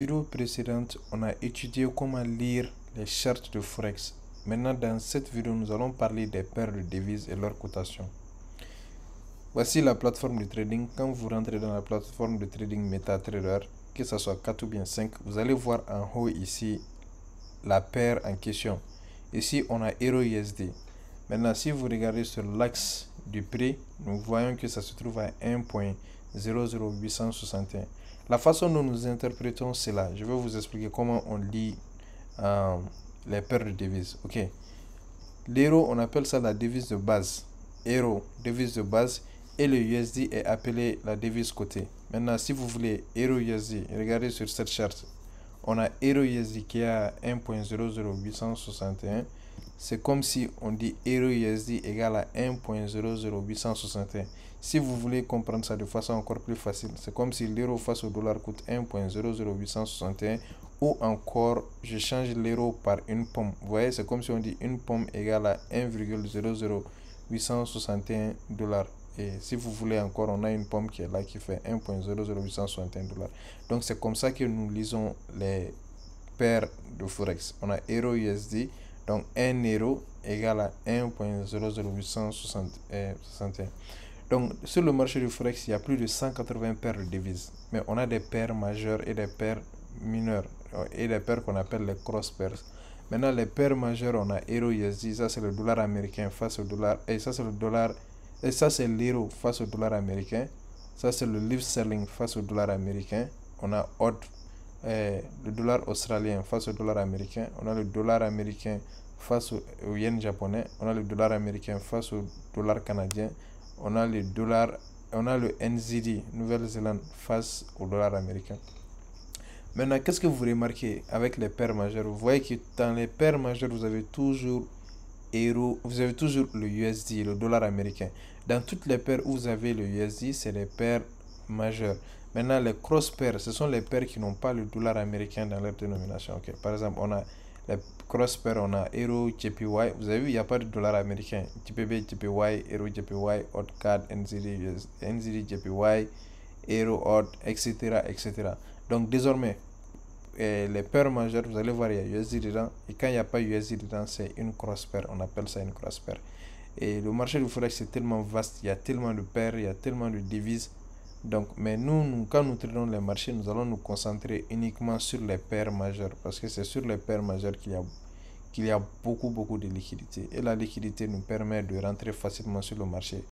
Vidéo précédente, on a étudié comment lire les chartes de Forex. Maintenant, dans cette vidéo, nous allons parler des paires de devises et leur cotation. Voici la plateforme de trading. Quand vous rentrez dans la plateforme de trading MetaTrader, que ce soit 4 ou bien 5, vous allez voir en haut ici la paire en question. Ici, on a EURUSD. Maintenant, si vous regardez sur l'axe du prix, nous voyons que ça se trouve à 1.00861. La façon dont nous interprétons cela, je vais vous expliquer comment on lit les paires de devises. Ok. L'euro, on appelle ça la devise de base. Euro, devise de base. Et le USD est appelé la devise cotée. Maintenant, si vous voulez EURUSD, regardez sur cette charte. On a EURUSD qui est à 1.00861. C'est comme si on dit EURUSD égale à 1.00861. Si vous voulez comprendre ça de façon encore plus facile, c'est comme si l'euro face au dollar coûte 1.00861 ou encore je change l'euro par une pomme. Vous voyez, c'est comme si on dit une pomme égale à 1.00861 $. Et si vous voulez encore, on a une pomme qui est là qui fait 1.00861 $. Donc c'est comme ça que nous lisons les paires de Forex. On a EURUSD, donc 1 euro égale à 1.00861. Donc sur le marché du Forex, il y a plus de 180 paires de devises. Mais on a des paires majeures et des paires mineures et des paires qu'on appelle les cross pairs. Maintenant, les paires majeures, on a EURUSD, ça c'est le dollar américain face au dollar, et ça c'est le dollar, et ça c'est l'euro face au dollar américain. Ça c'est le livre sterling face au dollar américain. On a AUD, le dollar australien face au dollar américain. On a le dollar américain face au yen japonais. On a le dollar américain face au dollar canadien. On a le dollar, on a le NZD, Nouvelle-Zélande, face au dollar américain. Maintenant, qu'est-ce que vous remarquez avec les paires majeures? Vous voyez que dans les paires majeures, vous avez toujours euro, vous avez toujours le USD, le dollar américain. Dans toutes les paires où vous avez le USD, c'est les paires majeures. Maintenant, les cross pairs, ce sont les paires qui n'ont pas le dollar américain dans leur dénomination. Okay. Par exemple, on a les cross pairs, on a euro, JPY. Vous avez vu, il n'y a pas de dollar américain. JPB, JPY, euro, JPY, AUD, CAD, NZD, NZD, JPY, euro, AUD, etc., etc. Donc, désormais, les paires majeures, vous allez voir, il y a USD dedans. Et quand il n'y a pas USD dedans, c'est une cross pair. On appelle ça une cross pair. Et le marché du Forex, c'est tellement vaste. Il y a tellement de paires, il y a tellement de devises. Donc, mais nous, quand nous traitons les marchés, nous allons nous concentrer uniquement sur les paires majeures. Parce que c'est sur les paires majeures qu'il y a beaucoup de liquidité. Et la liquidité nous permet de rentrer facilement sur le marché.